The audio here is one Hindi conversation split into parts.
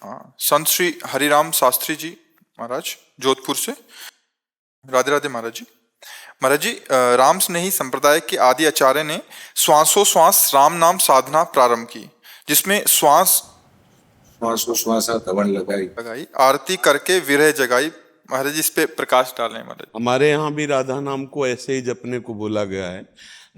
हाँ, संत श्री हरिराम शास्त्री जी महाराज जोधपुर से। राधे राधे महाराज जी। महाराज जी, राम स्नेही संप्रदाय के आदि आचार्य ने श्वासोश्वास राम नाम साधना प्रारंभ की, जिसमें श्वास श्वासोश्वासा तवन लगाई लगाई, आरती करके विरह जगाई। महाराज जी, इस पे प्रकाश डालें महाराज। हमारे यहाँ भी राधा नाम को ऐसे ही जपने को बोला गया है।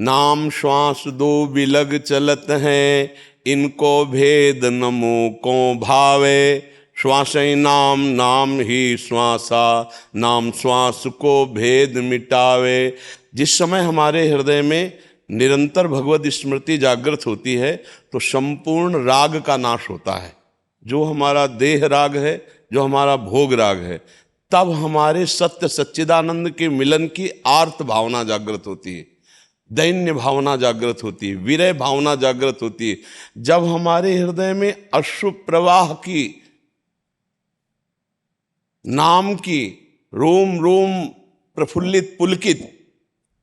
नाम श्वास दो बिलग चलत हैं, इनको भेद नमो को भावे। श्वास ही नाम, नाम ही श्वासा, नाम श्वास को भेद मिटावे। जिस समय हमारे हृदय में निरंतर भगवत स्मृति जागृत होती है तो संपूर्ण राग का नाश होता है। जो हमारा देह राग है, जो हमारा भोग राग है, तब हमारे सत्य सच्चिदानंद के मिलन की आर्त भावना जागृत होती है, दैन्य भावना जागृत होती है, विरह भावना जागृत होती है। जब हमारे हृदय में अश्रु प्रवाह की, नाम की रोम रोम प्रफुल्लित पुलकित,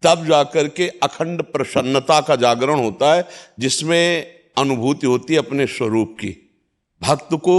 तब जाकर के अखंड प्रसन्नता का जागरण होता है, जिसमें अनुभूति होती है अपने स्वरूप की। भक्त को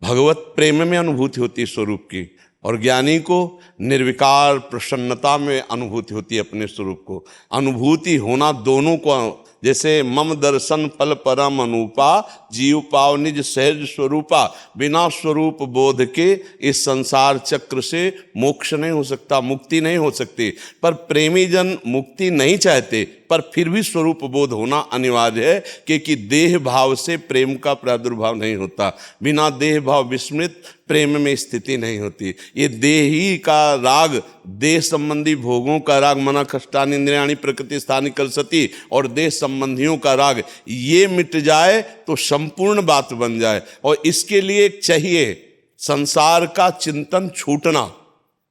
भगवत प्रेम में अनुभूति होती है स्वरूप की, और ज्ञानी को निर्विकार प्रसन्नता में अनुभूति होती है अपने स्वरूप को। अनुभूति होना दोनों को, जैसे मम दर्शन फल परम अनुपा, जीव पाव निज सहज स्वरूपा। बिना स्वरूप बोध के इस संसार चक्र से मोक्ष नहीं हो सकता, मुक्ति नहीं हो सकती। पर प्रेमी जन मुक्ति नहीं चाहते, पर फिर भी स्वरूप बोध होना अनिवार्य है, क्योंकि देह भाव से प्रेम का प्रादुर्भाव नहीं होता। बिना देह भाव विस्मृत प्रेम में स्थिति नहीं होती। ये देही का राग, देह संबंधी भोगों का राग, मना कष्टानि इंद्रियाणि प्रकृति स्थानि कलसती, और देह संबंधियों का राग, ये मिट जाए तो संपूर्ण बात बन जाए। और इसके लिए चाहिए संसार का चिंतन छूटना।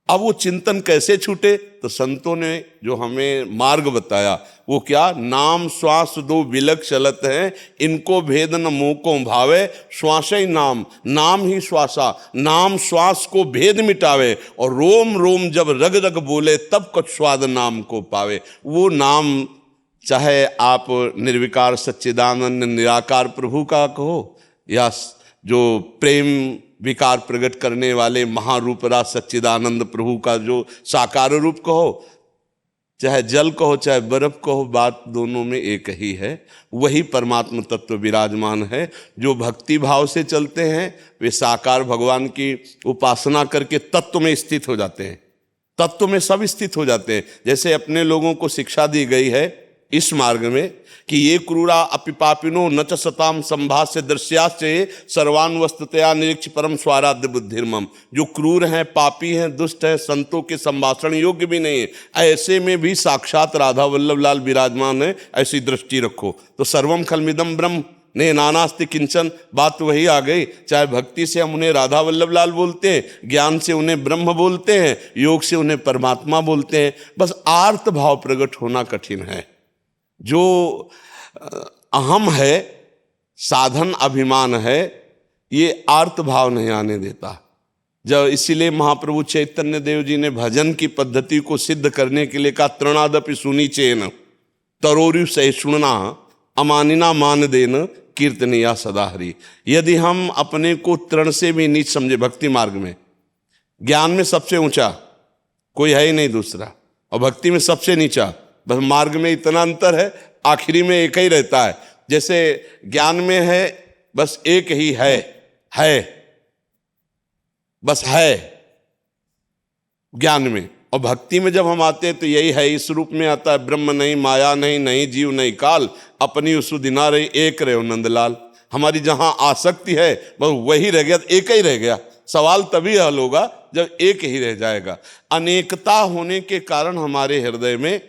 अब वो चिंतन कैसे छूटे? तो संतों ने जो हमें मार्ग बताया वो क्या? नाम श्वास दो बिलग चलत हैं, इनको भेद न मोह को भावे। श्वास ही नाम, नाम ही श्वासा, नाम श्वास को भेद मिटावे। और रोम रोम जब रग रग बोले, तब कुछ स्वाद नाम को पावे। वो नाम चाहे आप निर्विकार सच्चिदानंद निराकार प्रभु का कहो, या जो प्रेम विकार प्रकट करने वाले महारूप राज सच्चिदानंद प्रभु का जो साकार रूप कहो, चाहे जल कहो चाहे बर्फ कहो, बात दोनों में एक ही है। वही परमात्मा तत्व विराजमान है। जो भक्ति भाव से चलते हैं वे साकार भगवान की उपासना करके तत्व में स्थित हो जाते हैं, तत्व में सब स्थित हो जाते हैं। जैसे अपने लोगों को शिक्षा दी गई है इस मार्ग में कि ये क्रूरा अपिपापिनो न च सताम संभाष्य दृश्याश्चये सर्वान्वस्ततया निरीक्ष परम स्वाराध्य बुद्धिर्मम। जो क्रूर हैं, पापी हैं, दुष्ट हैं, संतों के संभाषण योग्य भी नहीं है, ऐसे में भी साक्षात राधा वल्लभ लाल विराजमान है, ऐसी दृष्टि रखो। तो सर्वम खलमिदम ब्रह्म ने नानास्ति किंचन, बात वही आ गई। चाहे भक्ति से हम उन्हें राधा वल्लभ लाल बोलते हैं, ज्ञान से उन्हें ब्रह्म बोलते हैं, योग से उन्हें परमात्मा बोलते हैं। बस आर्त भाव प्रकट होना कठिन है। जो अहम है, साधन अभिमान है, ये आर्त भाव नहीं आने देता। जब इसीलिए महाप्रभु चैतन्य देव जी ने भजन की पद्धति को सिद्ध करने के लिए कहा, तृणादपि सुनी चेन तरोरु सहिष्णुना अमानिना मान देन कीर्तनिया सदा हरि। यदि हम अपने को तृण से भी नीच समझे, भक्ति मार्ग में ज्ञान में सबसे ऊंचा कोई है ही नहीं दूसरा, और भक्ति में सबसे नीचा, बस मार्ग में इतना अंतर है, आखिरी में एक ही रहता है। जैसे ज्ञान में है बस एक ही है बस है ज्ञान में, और भक्ति में जब हम आते हैं तो यही है, इस रूप में आता है। ब्रह्म नहीं, माया नहीं, नहीं जीव नहीं काल, अपनी उसुदिना रही एक रहे नंदलाल। हमारी जहां आसक्ति है बस वही रह गया, एक ही रह गया। सवाल तभी हल होगा जब एक ही रह जाएगा। अनेकता होने के कारण हमारे हृदय में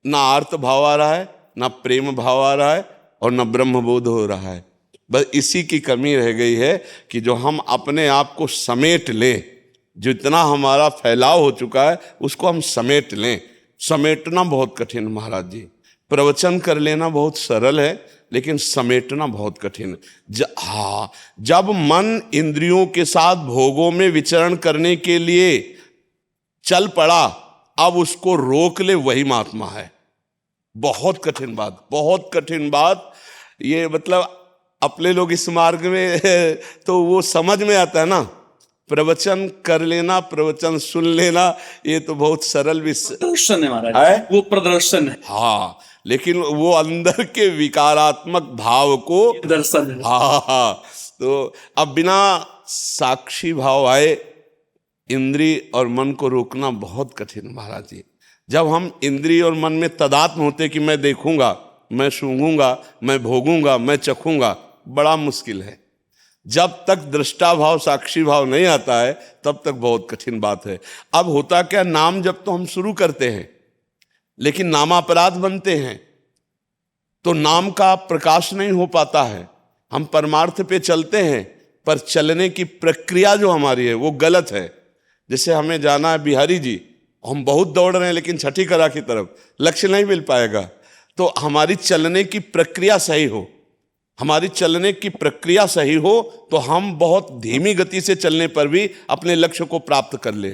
ना आर्त भाव आ रहा है, ना प्रेम भाव आ रहा है, और ना ब्रह्म बोध हो रहा है। बस इसी की कमी रह गई है कि जो हम अपने आप को समेट लें, जितना हमारा फैलाव हो चुका है उसको हम समेट लें। समेटना बहुत कठिन महाराज जी। प्रवचन कर लेना बहुत सरल है, लेकिन समेटना बहुत कठिन है। जब मन इंद्रियों के साथ भोगों में विचरण करने के लिए चल पड़ा, अब उसको रोक ले, वही महात्मा है। बहुत कठिन बात, बहुत कठिन बात। ये मतलब अपने लोग इस मार्ग में तो वो समझ में आता है ना, प्रवचन कर लेना, प्रवचन सुन लेना, ये तो बहुत सरल विषय प्रदर्शन है है। महाराज, वो प्रदर्शन है, हाँ, लेकिन वो अंदर के विकारात्मक भाव को दर्शन है। हाँ, तो अब बिना साक्षी भाव आए इंद्रिय और मन को रोकना बहुत कठिन महाराज जी। जब हम इंद्रिय और मन में तदात्म होते कि मैं देखूंगा, मैं सूंघूंगा, मैं भोगूंगा, मैं चखूंगा, बड़ा मुश्किल है। जब तक दृष्टा भाव साक्षी भाव नहीं आता है तब तक बहुत कठिन बात है। अब होता क्या, नाम जब तो हम शुरू करते हैं लेकिन नामापराध बनते हैं तो नाम का प्रकाश नहीं हो पाता है। हम परमार्थ पे चलते हैं पर चलने की प्रक्रिया जो हमारी है वो गलत है। जैसे हमें जाना है बिहारी जी, हम बहुत दौड़ रहे हैं लेकिन छठी कला की तरफ, लक्ष्य नहीं मिल पाएगा। तो हमारी चलने की प्रक्रिया सही हो, हमारी चलने की प्रक्रिया सही हो तो हम बहुत धीमी गति से चलने पर भी अपने लक्ष्य को प्राप्त कर ले।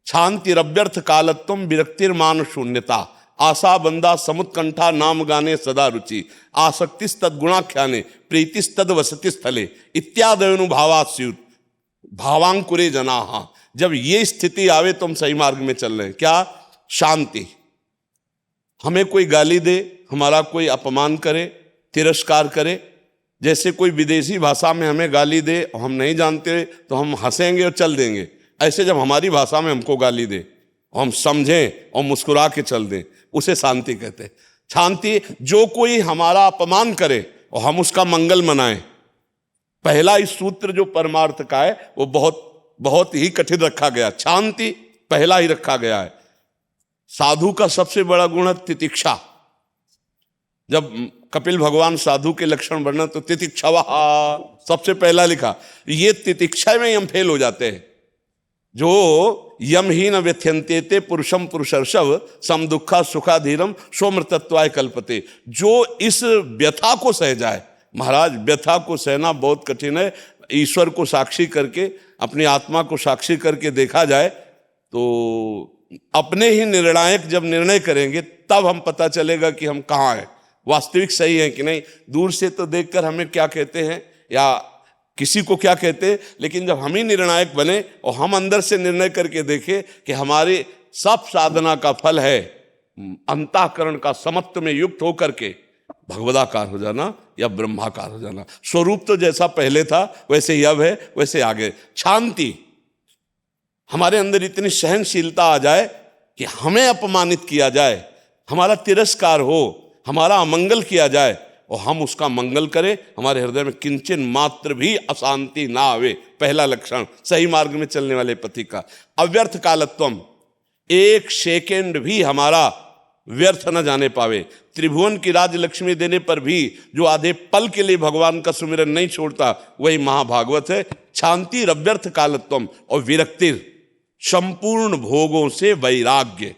शांतिरव्यर्थ कालत्वम विरक्तिर्मान शून्यता, आशा बंदा समुत्कंठा नाम गाने सदा रुचि, आसक्तिस्तद गुणाख्याने प्रीतिस्तद वसति स्थले इत्यादनुभावास्युत भावांकुरे जनाहा। जब ये स्थिति आवे तो हम सही मार्ग में चल रहे हैं। क्या? शांति। हमें कोई गाली दे, हमारा कोई अपमान करे, तिरस्कार करे, जैसे कोई विदेशी भाषा में हमें गाली दे और हम नहीं जानते तो हम हंसेंगे और चल देंगे, ऐसे जब हमारी भाषा में हमको गाली दे और हम समझें और मुस्कुरा के चल दें, उसे शांति कहते हैं। शांति, जो कोई हमारा अपमान करे और हम उसका मंगल मनाएं। पहला इस सूत्र जो परमार्थ का है वो बहुत बहुत ही कठिन रखा गया, शांति पहला ही रखा गया है। साधु का सबसे बड़ा गुण है तितिक्षा। जब कपिल भगवान साधु के लक्षण वर्णन तो तितिक्षवा सबसे पहला लिखा। ये तितिक्षा में ही हम फेल हो जाते हैं। जो यम ही न व्यथ्यंते पुरुषम पुरुषर्षव सम दुखा सुखाधीरम सोमृतत्वाय कल्पते। जो इस व्यथा को सह जाए, महाराज व्यथा को सहना बहुत कठिन है। ईश्वर को साक्षी करके, अपनी आत्मा को साक्षी करके देखा जाए तो अपने ही निर्णायक जब निर्णय करेंगे तब हम पता चलेगा कि हम कहाँ हैं, वास्तविक सही है कि नहीं। दूर से तो देखकर हमें क्या कहते हैं या किसी को क्या कहते हैं, लेकिन जब हम ही निर्णायक बने और हम अंदर से निर्णय करके देखें कि हमारे सब साधना का फल है अंतःकरण का समत्व में युक्त होकर के भगवदाकार हो जाना या ब्रह्माकार हो जाना। स्वरूप तो जैसा पहले था वैसे ही अब है, वैसे आगे। शांति, हमारे अंदर इतनी सहनशीलता आ जाए कि हमें अपमानित किया जाए, हमारा तिरस्कार हो, हमारा अमंगल किया जाए और हम उसका मंगल करें, हमारे हृदय में किंचन मात्र भी अशांति ना आवे। पहला लक्षण सही मार्ग में चलने वाले पति का। अव्यर्थ कालत्वम, एक सेकेंड भी हमारा व्यर्थ न जाने पावे। त्रिभुवन की राज लक्ष्मी देने पर भी जो आधे पल के लिए भगवान का सुमिरन नहीं छोड़ता वही महाभागवत है। शांति रव्यर्थ कालत्वम और विरक्तिर, संपूर्ण भोगों से वैराग्य।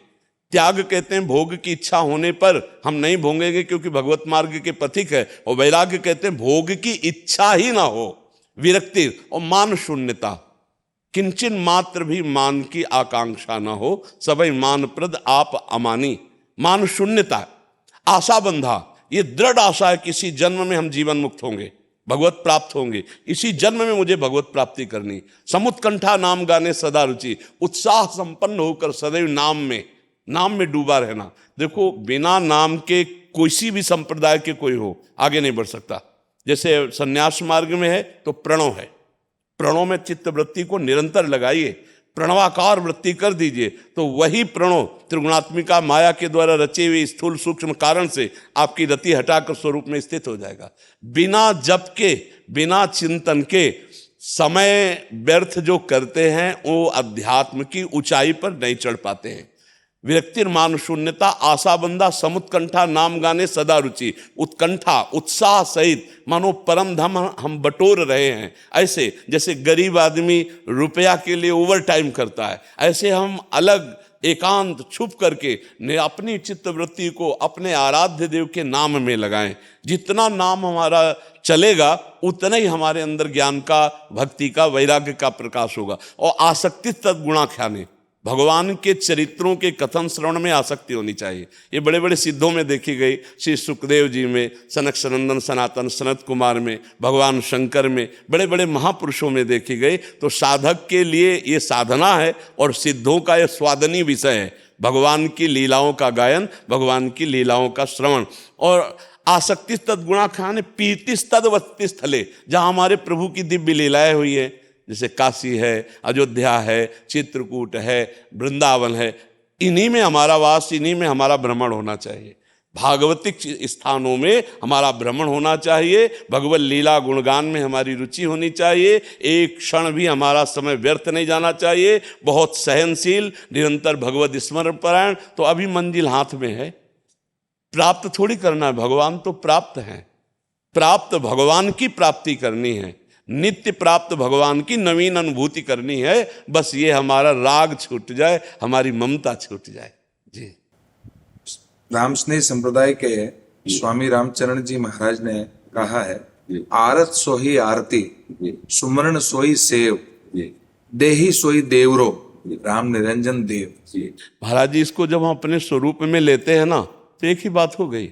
त्याग कहते हैं भोग की इच्छा होने पर हम नहीं भोगेंगे क्योंकि भगवत मार्ग के पथिक है, और वैराग्य कहते हैं भोग की इच्छा ही ना हो। विरक्ति और मान शून्यता, किंचन मात्र भी मान की आकांक्षा ना हो, सभी मान प्रद आप अमानी। मान शून्यता, आशा बंधा, ये दृढ़ आशा है कि इसी जन्म में हम जीवन मुक्त होंगे, भगवत प्राप्त होंगे, इसी जन्म में मुझे भगवत प्राप्ति करनी। समुत्कंठा नाम गाने सदा रुचि, उत्साह संपन्न होकर सदैव नाम में डूबा रहना। देखो, बिना नाम के किसी भी संप्रदाय के कोई हो आगे नहीं बढ़ सकता। जैसे संन्यास मार्ग में है तो प्रणव है, प्रणव में चित्त वृत्ति को निरंतर लगाइए, प्रणवाकार वृत्ति कर दीजिए तो वही प्रणव त्रिगुणात्मिका माया के द्वारा रचे हुए स्थूल सूक्ष्म कारण से आपकी रति हटाकर स्वरूप में स्थित हो जाएगा। बिना जप के, बिना चिंतन के समय व्यर्थ जो करते हैं वो अध्यात्म की ऊंचाई पर नहीं चढ़ पाते हैं। विरक्तिर मान शून्यता, आशा बंदा समुत्कंठा नाम गाने सदा रुचि। उत्कंठा, उत्साह सहित मानो परम धाम हम बटोर रहे हैं। ऐसे जैसे गरीब आदमी रुपया के लिए ओवर टाइम करता है, ऐसे हम अलग एकांत छुप करके अपनी चित्त वृत्ति को अपने आराध्य देव के नाम में लगाएं। जितना नाम हमारा चलेगा उतना ही हमारे अंदर ज्ञान का, भक्ति का, वैराग्य का प्रकाश होगा। और आसक्ति तद गुणाख्याने, भगवान के चरित्रों के कथन श्रवण में आसक्ति होनी चाहिए। ये बड़े बड़े सिद्धों में देखी गई, श्री सुखदेव जी में, सनक सनंदन सनातन सनत कुमार में, भगवान शंकर में, बड़े बड़े महापुरुषों में देखी गई। तो साधक के लिए ये साधना है और सिद्धों का ये स्वादनीय विषय है, भगवान की लीलाओं का गायन, भगवान की लीलाओं का श्रवण। और आसक्ति तद्गुणा खाने पीतिस तद्वत्ति स्थले, जहाँ हमारे प्रभु की दिव्य लीलाएं हुई है, जैसे काशी है, अयोध्या है, चित्रकूट है, वृंदावन है, इन्हीं में हमारा वास, इन्हीं में हमारा भ्रमण होना चाहिए। भागवतिक स्थानों में हमारा भ्रमण होना चाहिए, भगवत लीला गुणगान में हमारी रुचि होनी चाहिए, एक क्षण भी हमारा समय व्यर्थ नहीं जाना चाहिए। बहुत सहनशील, निरंतर भगवत स्मरण परायण। तो अभी मंजिल हाथ में है, प्राप्त थोड़ी करना है, भगवान तो प्राप्त हैं। प्राप्त भगवान की प्राप्ति करनी है, नित्य प्राप्त भगवान की नवीन अनुभूति करनी है। बस ये हमारा राग छूट जाए, हमारी ममता छूट जाए। जी। राम स्नेह संप्रदाय के स्वामी रामचरण जी महाराज ने कहा है, आरत सोही आरती, सुमरण सोई सेव, देही सोई देवरो, राम निरंजन देव। महाराज जी, इसको जब हम अपने स्वरूप में लेते हैं ना, तो एक ही बात हो गई।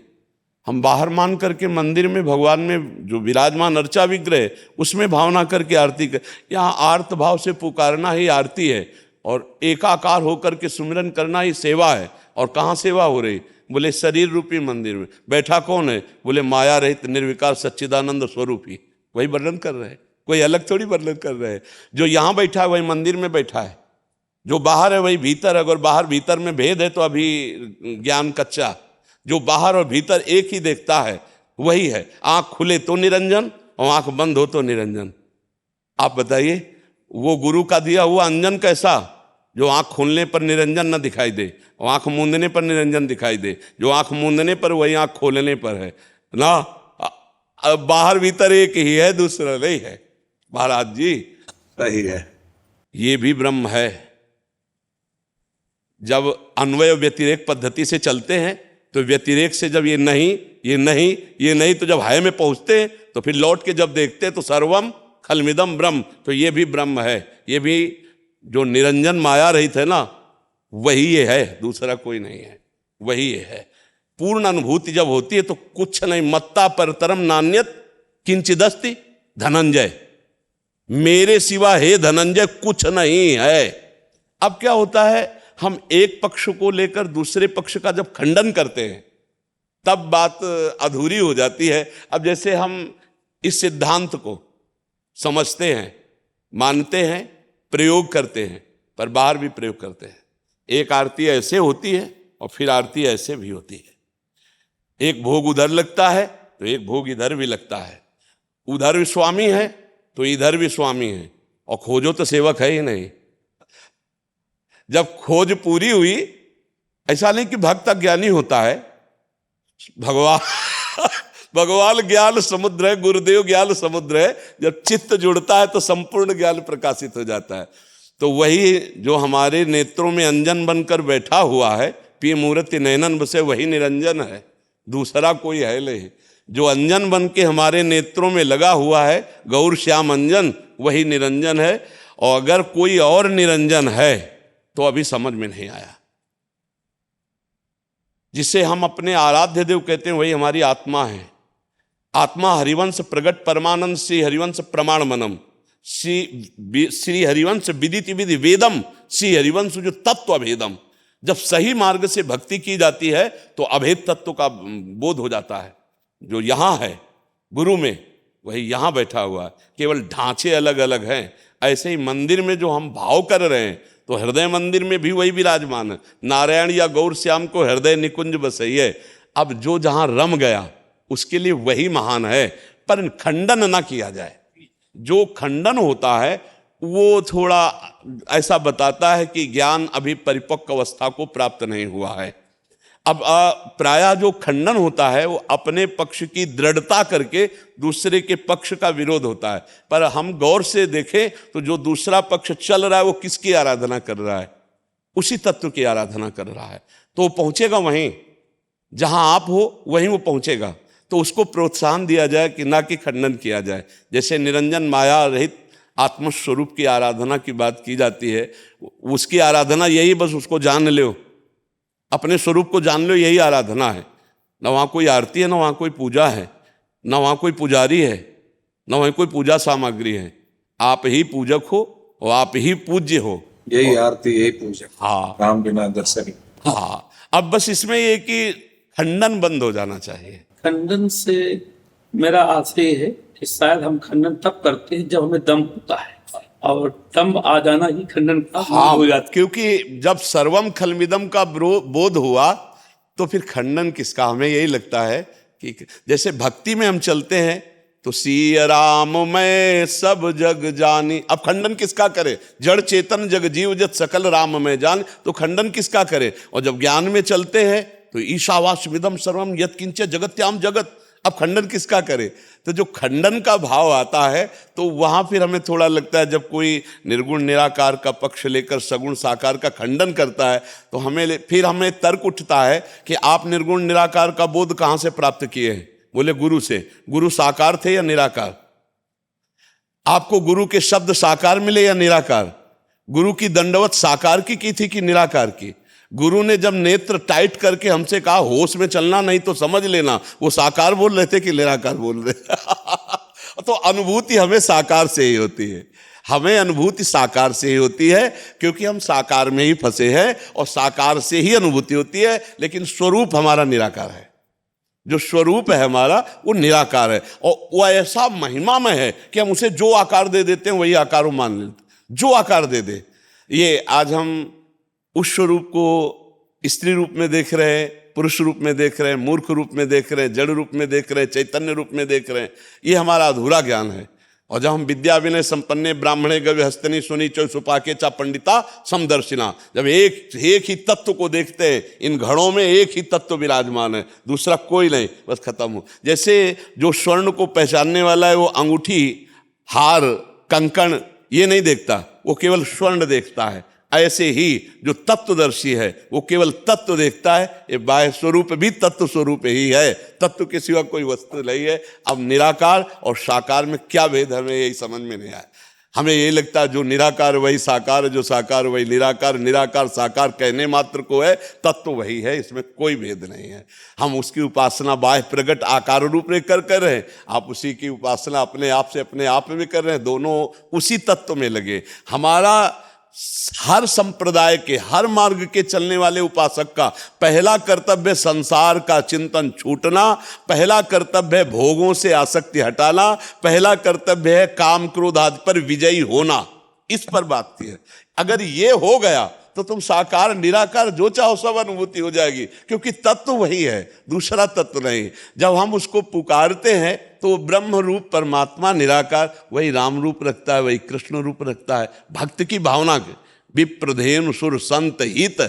हम बाहर मान करके मंदिर में भगवान में जो विराजमान अर्चा विग्रह, उसमें भावना करके आरती कर, यहाँ आर्त भाव से पुकारना ही आरती है, और एकाकार होकर के सुमिरन करना ही सेवा है। और कहाँ सेवा हो रही? बोले शरीर रूपी मंदिर में। बैठा कौन है? बोले माया रहित निर्विकार सच्चिदानंद स्वरूप ही, वही वर्णन कर रहे हैं, कोई अलग थोड़ी वर्णन कर रहे हैं। जो यहाँ बैठा है वही मंदिर में बैठा है, जो बाहर है वही भीतर है। अगर बाहर भीतर में भेद है तो अभी ज्ञान कच्चा। जो बाहर और भीतर एक ही देखता है वही है। आंख खुले तो निरंजन और आंख बंद हो तो निरंजन। आप बताइए, वो गुरु का दिया हुआ अंजन कैसा, जो आंख खोलने पर निरंजन न दिखाई दे और आंख मूंदने पर निरंजन दिखाई दे। जो आंख मूंदने पर वही आंख खोलने पर है ना। बाहर भीतर एक ही है, दूसरा नहीं है। महाराज जी सही है, ये भी ब्रह्म है। जब अन्वय व्यतिरेक पद्धति से चलते हैं तो व्यतिरेक से जब ये नहीं, ये नहीं, ये नहीं, तो जब है में पहुंचते हैं तो फिर लौट के जब देखते हैं तो सर्वम खलमिदम ब्रह्म, तो ये भी ब्रह्म है। ये भी जो निरंजन माया रहित है ना, वही ये है, दूसरा कोई नहीं है, वही ये है। पूर्ण अनुभूति जब होती है तो कुछ नहीं, मत्ता परतरम नान्यत किंचिदस्ति धनंजय, मेरे सिवा हे धनंजय कुछ नहीं है। अब क्या होता है, हम एक पक्ष को लेकर दूसरे पक्ष का जब खंडन करते हैं तब बात अधूरी हो जाती है। अब जैसे हम इस सिद्धांत को समझते हैं, मानते हैं, प्रयोग करते हैं, पर बाहर भी प्रयोग करते हैं। एक आरती ऐसे होती है और फिर आरती ऐसे भी होती है। एक भोग उधर लगता है तो एक भोग इधर भी लगता है। उधर भी स्वामी है तो इधर भी स्वामी है, और खोजो तो सेवक है ही नहीं। जब खोज पूरी हुई, ऐसा नहीं कि भक्त ज्ञानी होता है, भगवान ज्ञान समुद्र है, गुरुदेव ज्ञान समुद्र है। जब चित्त जुड़ता है तो संपूर्ण ज्ञान प्रकाशित हो जाता है। तो वही जो हमारे नेत्रों में अंजन बनकर बैठा हुआ है, पिय मूर्ति नयनन बसे, वही निरंजन है, दूसरा कोई है नहीं। जो अंजन बन के हमारे नेत्रों में लगा हुआ है, गौर श्याम अंजन, वही निरंजन है। और अगर कोई और निरंजन है तो अभी समझ में नहीं आया। जिसे हम अपने आराध्य देव कहते हैं वही हमारी आत्मा है। आत्मा हरिवंश प्रगट परमानंद श्री हरिवंश प्रमाण मनम, श्री हरिवंश विदिति विधि वेदम, श्री हरिवंश जो तत्व भेदम। जब सही मार्ग से भक्ति की जाती है तो अभेद तत्व का बोध हो जाता है। जो यहाँ है गुरु में, वही यहाँ बैठा हुआ है, केवल ढांचे अलग अलग हैं। ऐसे ही मंदिर में जो हम भाव कर रहे हैं तो हृदय मंदिर में भी वही विराजमान है। नारायण या गौर श्याम को हृदय निकुंज बसइए। अब जो जहां रम गया उसके लिए वही महान है, पर खंडन ना किया जाए। जो खंडन होता है वो थोड़ा ऐसा बताता है कि ज्ञान अभी परिपक्व अवस्था को प्राप्त नहीं हुआ है। अब प्रायः जो खंडन होता है वो अपने पक्ष की दृढ़ता करके दूसरे के पक्ष का विरोध होता है। पर हम गौर से देखें तो जो दूसरा पक्ष चल रहा है वो किसकी आराधना कर रहा है? उसी तत्व की आराधना कर रहा है। तो वो पहुंचेगा वहीं जहां आप हो, वहीं वो पहुंचेगा। तो उसको प्रोत्साहन दिया जाए कि ना कि खंडन किया जाए। जैसे निरंजन माया रहित आत्मस्वरूप की आराधना की बात की जाती है, उसकी आराधना यही, बस उसको जान लो, अपने स्वरूप को जान लो, यही आराधना है। न वहाँ कोई आरती है, न वहाँ कोई पूजा है, न वहाँ कोई पुजारी है, न वहाँ कोई पूजा सामग्री है। आप ही पूजक हो और आप ही पूज्य हो। यही आरती, यही पूजा। हाँ राम बिना दर्शन। हाँ, अब बस इसमें ये कि खंडन बंद हो जाना चाहिए। खंडन से मेरा आशय है कि शायद हम खंडन तब करते हैं जब हमें दम होता है, और दम आ जाना ही खंडन का हाँ, हो जाता है। क्योंकि जब सर्वम खलमिदम का बोध हुआ तो फिर खंडन किसका। हमें यही लगता है कि जैसे भक्ति में हम चलते हैं तो सिया राम मैं सब जग जानी, अब खंडन किसका करे। जड़ चेतन जग जीव जत सकल राम में जान, तो खंडन किसका करे। और जब ज्ञान में चलते हैं तो ईशावास्मिदम सर्वम यत् किंच जगत्याम जगत, अब खंडन किसका करे। तो जो खंडन का भाव आता है तो वहां फिर हमें थोड़ा लगता है, जब कोई निर्गुण निराकार का पक्ष लेकर सगुण साकार का खंडन करता है तो हमें तर्क उठता है कि आप निर्गुण निराकार का बोध कहां से प्राप्त किए हैं। बोले गुरु से। गुरु साकार थे या निराकार। आपको गुरु के शब्द साकार मिले या निराकार। गुरु की दंडवत साकार की थी कि निराकार की। गुरु ने जब नेत्र टाइट करके हमसे कहा होश में चलना, नहीं तो समझ लेना, वो साकार बोल रहे थे कि निराकार बोल रहे तो अनुभूति हमें साकार से ही होती है। हमें अनुभूति साकार से ही होती है, क्योंकि हम साकार में ही फंसे हैं और साकार से ही अनुभूति होती है। लेकिन स्वरूप हमारा निराकार है। जो स्वरूप है हमारा वो निराकार है, और वो ऐसा महिमा में है कि हम उसे जो आकार दे देते हैं वही आकार वो मान लेते, जो आकार दे दे। ये आज हम उस स्वरूप को स्त्री रूप में देख रहे हैं, पुरुष रूप में देख रहे हैं, मूर्ख रूप में देख रहे हैं, जड़ रूप में देख रहे हैं, चैतन्य रूप में देख रहे हैं। ये हमारा अधूरा ज्ञान है। और जब हम विद्या विनय संपन्ने ब्राह्मणे गव्य हस्तनी सुनी चौ सुपाके चा पंडिता समदर्शिना, जब एक ही तत्व को देखते हैं, इन घड़ों में एक ही तत्व विराजमान है, दूसरा कोई नहीं, बस खत्म हो। जैसे जो स्वर्ण को पहचानने वाला है वो अंगूठी, हार, कंकण ये नहीं देखता, वो केवल स्वर्ण देखता है। ऐसे ही जो तत्वदर्शी है वो केवल तत्व देखता है। ये बाह्य स्वरूप भी तत्व स्वरूप ही है, तत्व के सिवा कोई वस्तु नहीं है। अब निराकार और साकार में क्या भेद, हमें यही समझ में नहीं आया। हमें यही लगता है जो निराकार वही साकार है, जो साकार वही निराकार, निराकार साकार कहने मात्र को है, तत्व वही है, इसमें कोई भेद नहीं है। हम उसकी उपासना बाह्य प्रकट आकार रूप में कर रहे हैं, आप उसी की उपासना अपने आप से अपने आप में कर रहे हैं, दोनों उसी तत्व में लगे। हमारा हर संप्रदाय के, हर मार्ग के चलने वाले उपासक का पहला कर्तव्य संसार का चिंतन छूटना, पहला कर्तव्य है भोगों से आसक्ति हटाना, पहला कर्तव्य है काम क्रोध आदि पर विजयी होना। इस पर बात की है। अगर ये हो गया तो तुम साकार निराकार जो चाहो सब अनुभूति हो जाएगी, क्योंकि तत्व वही है, दूसरा तत्व नहीं। जब हम उसको पुकारते हैं तो ब्रह्म रूप परमात्मा निराकार वही राम रूप रखता है, वही कृष्ण रूप रखता है। भक्त की भावना के विप्रधेनु सुर संत हित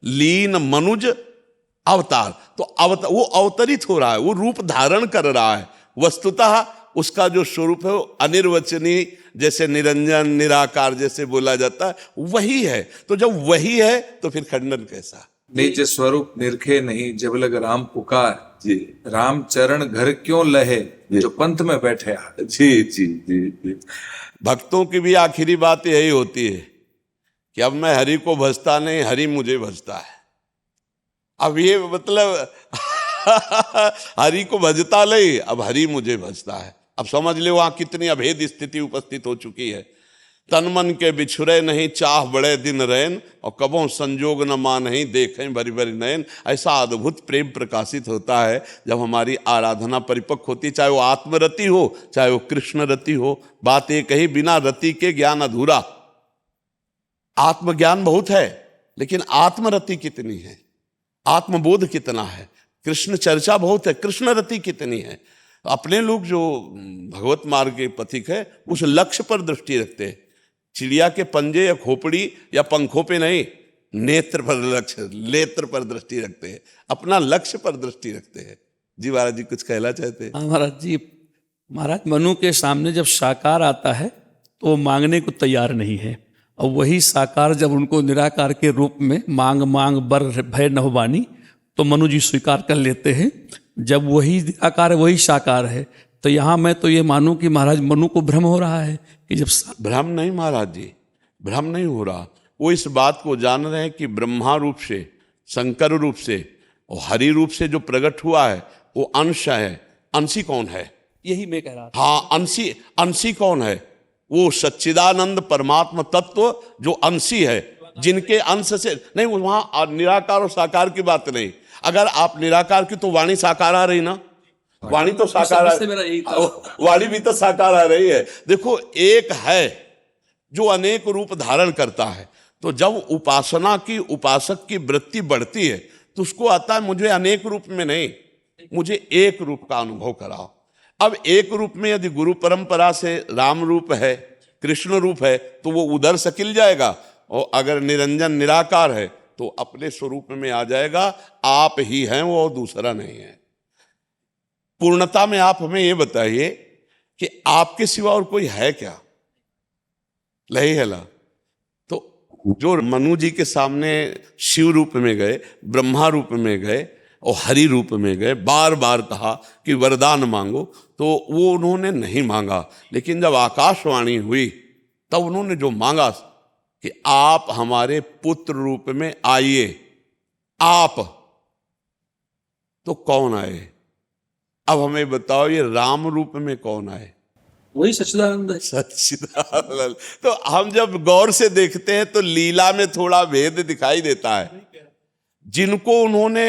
लीन मनुज अवतार, तो वो अवतरित हो रहा है, वो रूप धारण कर रहा है। वस्तुतः उसका जो स्वरूप है वो अनिर्वचनीय, जैसे निरंजन निराकार जैसे बोला जाता है, वही है। तो जब वही है तो फिर खंडन कैसा। निज स्वरूप निरखे नहीं जब लग राम पुकार, जी राम चरण घर क्यों लहे जो पंथ में बैठे आ। जी जी जी जी। भक्तों की भी आखिरी बात यही होती है कि अब मैं हरि को भजता नहीं, हरि मुझे भजता है। अब ये मतलब हरि को भजता नहीं, अब हरि मुझे भजता है। अब समझ लो वहां कितनी अभेद स्थिति उपस्थित हो चुकी है। तन मन के बिछुरे नहीं चाह बड़े दिन रैन, और कबों संजोग न मानहि देखें भरी भरी नयन। ऐसा अद्भुत प्रेम प्रकाशित होता है जब हमारी आराधना परिपक्व होती, चाहे वो आत्मरति हो चाहे वो कृष्ण रति हो। बात एक ही, बिना रति के ज्ञान अधूरा। आत्मज्ञान बहुत है लेकिन आत्मरति कितनी है, आत्मबोध कितना है। कृष्ण चर्चा बहुत है, कृष्ण रति कितनी है। अपने लोग जो भगवत मार्ग के पथिक है उस लक्ष्य पर दृष्टि रखते हैं। चिड़िया के पंजे या खोपड़ी या पंखों पे नहीं, नेत्र पर लक्ष्य, नेत्र पर दृष्टि रखते हैं, अपना लक्ष्य पर दृष्टि रखते हैं। जी महाराज जी कुछ कहना चाहते हैं। महाराज जी, महाराज मनु के सामने जब साकार आता है तो वो मांगने को तैयार नहीं है, और वही साकार जब उनको निराकार के रूप में मांग मांग बर भय नभवानी, तो मनु जी स्वीकार कर लेते हैं। जब वही निराकार है वही साकार है, तो यहाँ मैं तो ये मानूं कि महाराज मनु को भ्रम हो रहा है कि जब भ्रम नहीं महाराज जी, भ्रम नहीं हो रहा। वो इस बात को जान रहे हैं कि ब्रह्मा रूप से, शंकर रूप से और हरि रूप से जो प्रकट हुआ है वो अंश है। अंशी कौन है? यही मैं कह रहा था। हाँ, अंशी, अंशी कौन है? वो सच्चिदानंद परमात्मा तत्व जो अंशी है, जिनके अंश से नहीं, वहां निराकार और साकार की बात नहीं। अगर आप निराकार की तो वाणी साकार आ रही ना, वाणी तो साकार वाणी भी तो साकार आ रही है। देखो, एक है जो अनेक रूप धारण करता है, तो जब उपासना की, उपासक की वृत्ति बढ़ती है तो उसको आता है मुझे अनेक रूप में नहीं, मुझे एक रूप का अनुभव कराओ। अब एक रूप में यदि गुरु परंपरा से राम रूप है, कृष्ण रूप है, तो वो उधर सकिल जाएगा, और अगर निरंजन निराकार है तो अपने स्वरूप में आ जाएगा। आप ही हैं वो, और दूसरा नहीं है। पूर्णता में आप हमें ये बताइए कि आपके सिवा और कोई है क्या? लही है ला। तो जो मनु जी के सामने शिव रूप में गए, ब्रह्मा रूप में गए और हरि रूप में गए, बार बार कहा कि वरदान मांगो, तो वो उन्होंने नहीं मांगा। लेकिन जब आकाशवाणी हुई तब उन्होंने जो मांगा कि आप हमारे पुत्र रूप में आइए, आप, तो कौन आए? अब हमें बताओ, ये राम रूप में कौन आए? वही सच्चिदानंद है। सच्चिदानंद। तो हम जब गौर से देखते हैं तो लीला में थोड़ा भेद दिखाई देता है। जिनको उन्होंने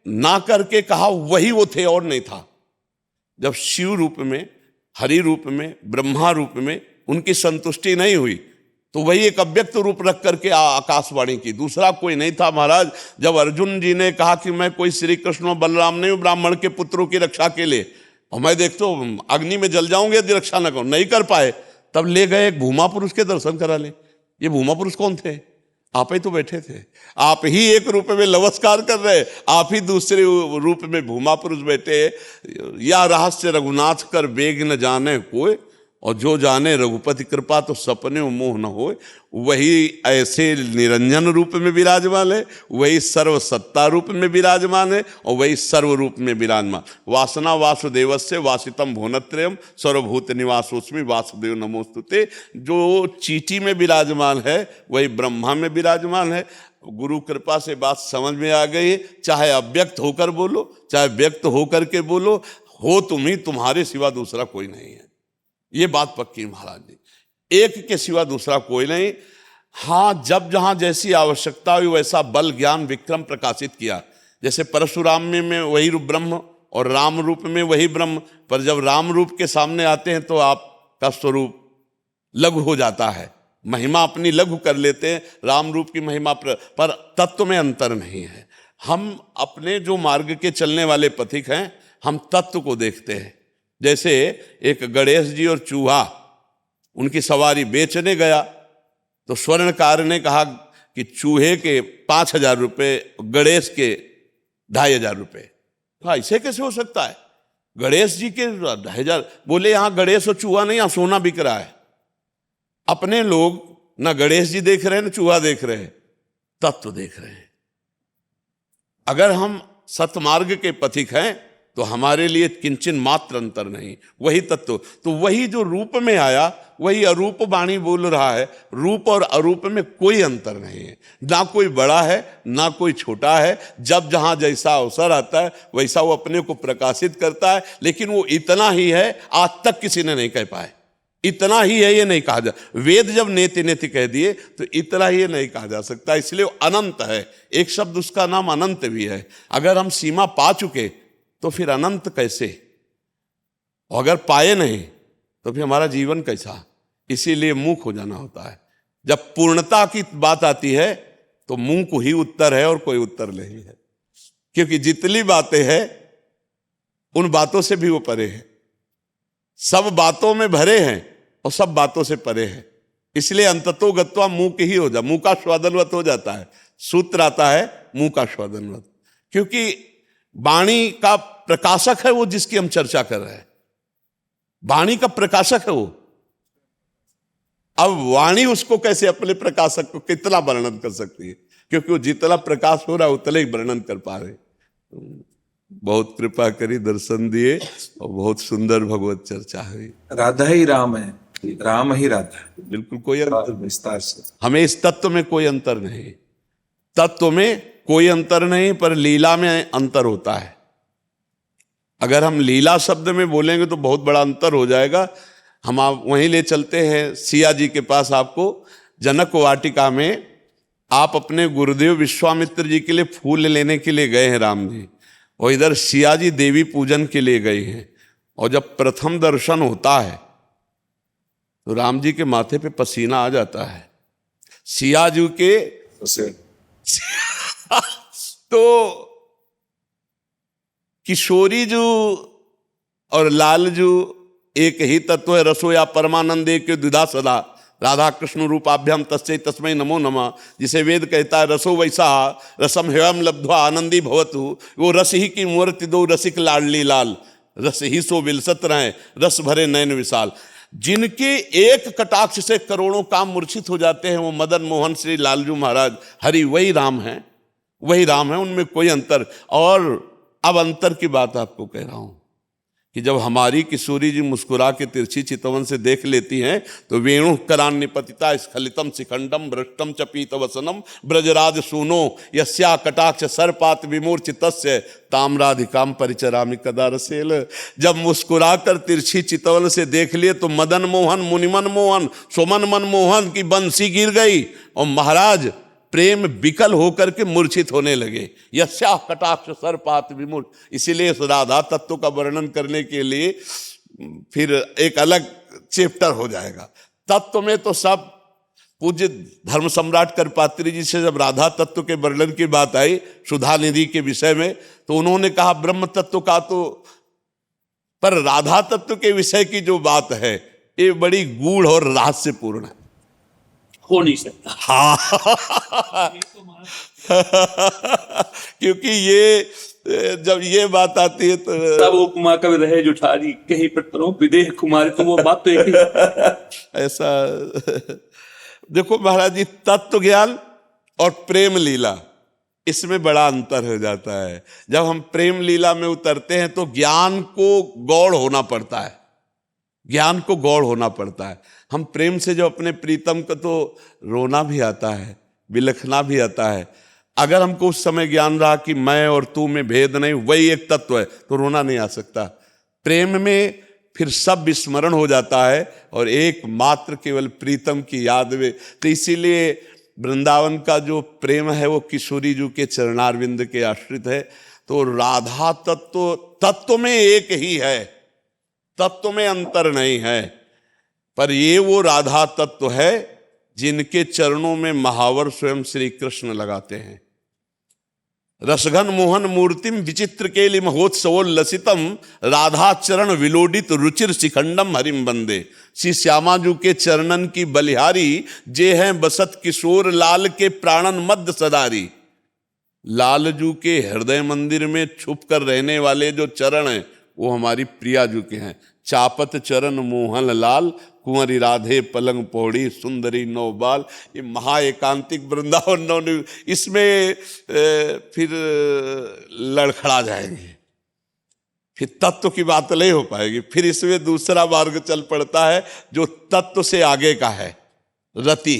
ना करके कहा वही वो थे और नहीं था। जब शिव रूप में, हरि रूप में, ब्रह्मा रूप में उनकी संतुष्टि नहीं हुई तो वही एक अव्यक्त रूप रख करके आकाशवाणी की, दूसरा कोई नहीं था। महाराज, जब अर्जुन जी ने कहा कि मैं कोई श्री कृष्ण और बलराम नहीं हूं ब्राह्मण के पुत्रों की रक्षा के लिए, और मैं देखते हो अग्नि में जल जाऊंगे यदि रक्षा न करूं, नहीं कर पाए, तब ले गए एक भूमा पुरुष के दर्शन करा ले। ये भूमा पुरुष कौन थे? आप ही तो बैठे थे। आप ही एक रूप में नमस्कार कर रहे, आप ही दूसरे रूप में भूमा पुरुष बैठे। या रहस्य रघुनाथ कर वेग न जाने कोई, और जो जाने रघुपति कृपा तो सपने मोह न होए। वही ऐसे निरंजन रूप में विराजमान है, वही सर्व सत्ता रूप में विराजमान है, और वही सर्व रूप में विराजमान। वासना वासुदेवस्य वासितम भुवनत्रयम् सर्वभूत निवासोस्मि वासुदेव नमोस्तुते। जो चीटी में विराजमान है वही ब्रह्मा में विराजमान है। गुरु कृपा से बात समझ में आ गई। चाहे अव्यक्त होकर बोलो, चाहे व्यक्त होकर के बोलो, हो तुम ही, तुम्हारे सिवा दूसरा कोई नहीं है। ये बात पक्की महाराज जी, एक के सिवा दूसरा कोई नहीं। हाँ, जब जहां जैसी आवश्यकता हुई वैसा बल ज्ञान विक्रम प्रकाशित किया। जैसे परशुराम में वही रूप ब्रह्म और राम रूप में वही ब्रह्म, पर जब राम रूप के सामने आते हैं तो आपका स्वरूप लघु हो जाता है, महिमा अपनी लघु कर लेते हैं। राम रूप की महिमा पर तत्व में अंतर नहीं है। हम अपने जो मार्ग के चलने वाले पथिक हैं, हम तत्व को देखते हैं। जैसे एक गणेश जी और चूहा, उनकी सवारी बेचने गया तो स्वर्णकार ने कहा कि चूहे के 5,000 रुपये, गणेश के 2,500 रुपये। ऐसे कैसे हो सकता है? गणेश जी के 2,500? बोले यहाँ गणेश और चूहा नहीं, यहाँ सोना बिक रहा है। अपने लोग ना गणेश जी देख रहे हैं ना चूहा देख रहे हैं, तत्व देख रहे हैं। अगर हम सतमार्ग के पथिक हैं तो हमारे लिए किंचन मात्र अंतर नहीं, वही तत्व। तो वही जो रूप में आया वही अरूप वाणी बोल रहा है। रूप और अरूप में कोई अंतर नहीं है, ना कोई बड़ा है ना कोई छोटा है। जब जहां जैसा अवसर आता है वैसा वो अपने को प्रकाशित करता है। लेकिन वो इतना ही है, आज तक किसी ने नहीं कह पाए। इतना ही है ये नहीं कहा जा, वेद जब नेति नेति कह दिए तो इतना ही नहीं कहा जा सकता। इसलिए वो अनंत है। एक शब्द उसका नाम अनंत भी है। अगर हम सीमा पा चुके तो फिर अनंत कैसे? और अगर पाए नहीं तो फिर हमारा जीवन कैसा? इसीलिए मूक हो जाना होता है। जब पूर्णता की बात आती है तो मुंह को ही उत्तर है और कोई उत्तर नहीं है, क्योंकि जितनी बातें हैं उन बातों से भी वो परे है। सब बातों में भरे हैं और सब बातों से परे है। इसलिए अंततो गत्वा मुंह की ही हो जा, मुंह का स्वादनवत हो जाता है। सूत्र आता है मुंह का स्वादनवत, क्योंकि वाणी का प्रकाशक है वो जिसकी हम चर्चा कर रहे हैं। वाणी का प्रकाशक है वो। अब वाणी उसको कैसे, अपने प्रकाशक को कितना वर्णन कर सकती है? क्योंकि वो जितना प्रकाश हो रहा है उतना ही वर्णन कर पा रहे। बहुत कृपा करी, दर्शन दिए और बहुत सुंदर भगवत चर्चा हुई। राधा ही राम है, राम ही राधा है। बिल्कुल कोई अंतर, विस्तार से हमें इस तत्व में कोई अंतर नहीं, तत्व में कोई अंतर नहीं, पर लीला में अंतर होता है। अगर हम लीला शब्द में बोलेंगे तो बहुत बड़ा अंतर हो जाएगा। हम आप वहीं ले चलते हैं सिया जी के पास। आपको जनक वाटिका में आप अपने गुरुदेव विश्वामित्र जी के लिए फूल लेने के लिए गए हैं राम जी, और इधर सिया जी देवी पूजन के लिए गए हैं। और जब प्रथम दर्शन होता है तो राम जी के माथे पे पसीना आ जाता है। सिया जी के उसे तो किशोरी जू और लाल जू एक ही तत्व है, रसो या परमानंद एक द्विधा सदा, राधा कृष्ण रूपाभ्याम तस्मै तस्मै नमो नमः। जिसे वेद कहता है रसो वैसा रसम हेवम लब्ध्वा आनंदी भवतु, वो रस ही की मूर्ति दो रसिक लाडली लाल, रस ही सो विलसत रहे रस भरे नयन विशाल। जिनके एक कटाक्ष से करोड़ों काम मूर्छित हो जाते हैं, वो मदन मोहन श्री लालजू महाराज हरि वही राम है, वही राम है, उनमें कोई अंतर। और अब अंतर की बात आपको कह रहा हूं कि जब हमारी किशोरी जी मुस्कुरा के तिरछी चितवन से देख लेती हैं तो वेणु करान निपतिता स्खलितम शिखंडम भ्रष्टम च पीत वसनम ब्रजराज सूनो यस्या कटाक्ष सर्पात विमूर्छितस्य ताम्राधिकाम परिचरामि कदा रसेल। जब मुस्कुरा कर तिरछी चितवन से देख लिए तो मदन मोहन मुनिमन मोहन सुमन मन मोहन की बंसी गिर गई और महाराज प्रेम विकल होकर के मूर्छित होने लगे। यस्या कटाक्ष सर्पात विमूर्छ। इसीलिए इस राधा तत्व का वर्णन करने के लिए फिर एक अलग चैप्टर हो जाएगा। तत्व में तो सब पूज्य धर्म सम्राट करपात्री जी से जब राधा तत्व के वर्णन की बात आई सुधा निधि के विषय में, तो उन्होंने कहा ब्रह्म तत्व का तो, पर राधा तत्व के विषय की जो बात है ये बड़ी गूढ़ और रहस्यपूर्ण है, हो नहीं सकता। हाँ क्योंकि ये जब ये बात आती है तो तब उपमा कवि रहे जुठारी कहीं पत्रों विदेह कुमारी, तो वो बात तो एक ही। ऐसा देखो महाराज जी, तत्व ज्ञान और प्रेम लीला इसमें बड़ा अंतर हो जाता है। जब हम प्रेम लीला में उतरते हैं तो ज्ञान को गौड़ होना पड़ता है, ज्ञान को गौड़ होना पड़ता है। हम प्रेम से जो अपने प्रीतम को तो रोना भी आता है, बिलखना भी आता है। अगर हमको उस समय ज्ञान रहा कि मैं और तू में भेद नहीं, वही एक तत्व है, तो रोना नहीं आ सकता। प्रेम में फिर सब विस्मरण हो जाता है और एक मात्र केवल प्रीतम की याद में। तो इसीलिए वृंदावन का जो प्रेम है वो किशोरी जी के चरणारविंद के आश्रित है। तो राधा तत्व में एक ही है, तत्व में अंतर नहीं है, पर ये वो राधा तत्व है जिनके चरणों में महावर स्वयं श्री कृष्ण लगाते हैं। रसघन मोहन मूर्तिम विचित्र केलि महोत्सवोल्लसितम राधा चरण विलोडित रुचिर शिखंडम हरिम बंदे। श्री श्यामाजू के चरणन की बलिहारी जे हैं बसत किशोर लाल के प्राणन मध्य सदारी। लालजू के हृदय मंदिर में छुप कर रहने वाले जो चरण हैं वो हमारी प्रियाजू के हैं। चापत चरण मोहन लाल कुंवरी राधे पलंग पौड़ी सुंदरी नौबाल। ये महा एकांतिक वृंदावन नौ, इसमें फिर लड़खड़ा जाएंगे, फिर तत्व की बात नहीं हो पाएगी। फिर इसमें दूसरा मार्ग चल पड़ता है जो तत्व से आगे का है, रति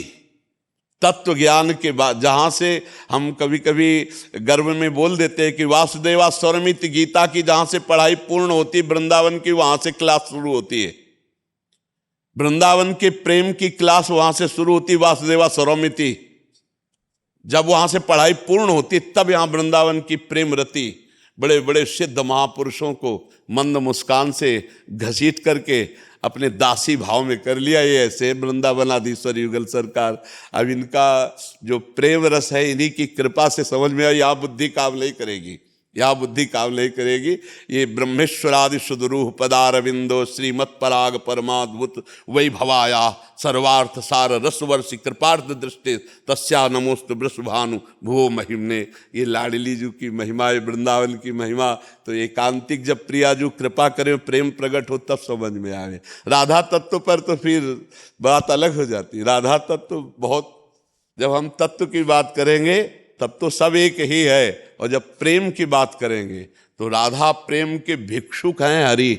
तत्व ज्ञान के बाद, जहाँ से हम कभी कभी गर्व में बोल देते हैं कि वासुदेवा स्वरमिति गीता की जहाँ से पढ़ाई पूर्ण होती वृंदावन की, वहाँ से क्लास शुरू होती है। वृंदावन के प्रेम की क्लास वहाँ से शुरू होती वासुदेवा स्वरमिति। जब वहाँ से पढ़ाई पूर्ण होती तब यहाँ वृंदावन की प्रेम रति बड़े बड़े सिद्ध महापुरुषों को मंद मुस्कान से घसीट करके अपने दासी भाव में कर लिया। ये ऐसे वृंदावनाधीश्वर युगल सरकार। अब इनका जो प्रेम रस है इन्हीं की कृपा से समझ में आया। यहाँ बुद्धि काम नहीं करेगी, यहाँ बुद्धि काम नहीं करेगी। ये ब्रह्मेश्वरादि सुदरूह पदारविंदो श्रीमत् पराग परमाद्भुत वै भवाया सर्वार्थ सार रसवर्षि कृपार्थ दृष्टि तस्या नमोस्तु वृषभानु भुवो महिमने। ये लाडली जू की महिमा है, वृंदावन की महिमा। तो एकांतिक जब प्रियाजू कृपा करें, प्रेम प्रकट हो, तब समझ में आवे। राधा तत्व पर तो फिर बात अलग हो जाती। राधा तत्व बहुत, जब हम तत्व की बात करेंगे तब तो सब एक ही है। और जब प्रेम की बात करेंगे तो राधा प्रेम के भिक्षुक हैं हरि।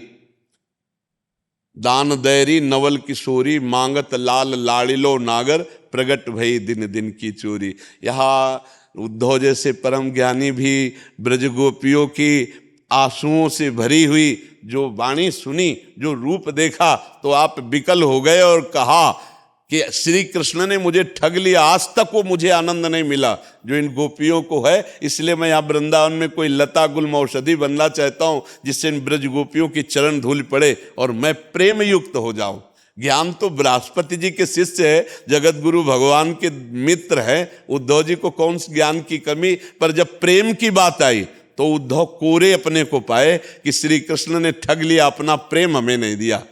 दान दैरी नवल किशोरी, मांगत लाल लाड़िलो नागर, प्रगट भई दिन दिन की चोरी। यहाँ उद्धव जैसे परम ज्ञानी भी ब्रज गोपियों की आंसुओं से भरी हुई जो वाणी सुनी, जो रूप देखा, तो आप विकल हो गए और कहा कि श्री कृष्ण ने मुझे ठग लिया, आज तक वो मुझे आनंद नहीं मिला जो इन गोपियों को है। इसलिए मैं यहाँ वृंदावन में कोई लता गुल्म औषधि बनना चाहता हूँ जिससे इन ब्रज गोपियों की चरण धूल पड़े और मैं प्रेम युक्त हो जाऊं। ज्ञान तो बृहस्पति जी के शिष्य है, जगत गुरु भगवान के मित्र हैं, उद्धव जी को कौन सी ज्ञान की कमी। पर जब प्रेम की बात आई तो उद्धव कोरे अपने को पाए कि श्री कृष्ण ने ठग लिया, अपना प्रेम हमें नहीं दिया।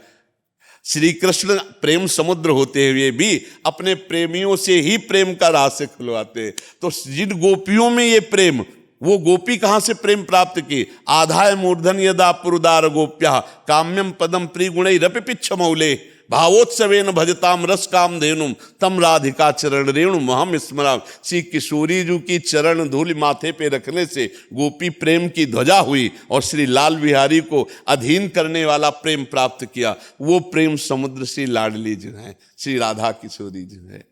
श्री कृष्ण प्रेम समुद्र होते हुए भी अपने प्रेमियों से ही प्रेम का रहस्य खुलवाते। तो जिन गोपियों में ये प्रेम, वो गोपी कहां से प्रेम प्राप्त की? आधाय मूर्धन यदा पुरुदार गोप्या काम्यम पदम प्रिगुणै रपि पिच्छमौले, भावोत्सवेन भजताम रस काम धेनुम, तम राधिका चरण रेणु महम स्मराम। श्री किशोरी जी की चरण धूल माथे पे रखने से गोपी प्रेम की ध्वजा हुई और श्री लाल बिहारी को अधीन करने वाला प्रेम प्राप्त किया। वो प्रेम समुद्र से लाडली जो है श्री राधा किशोरी जो है।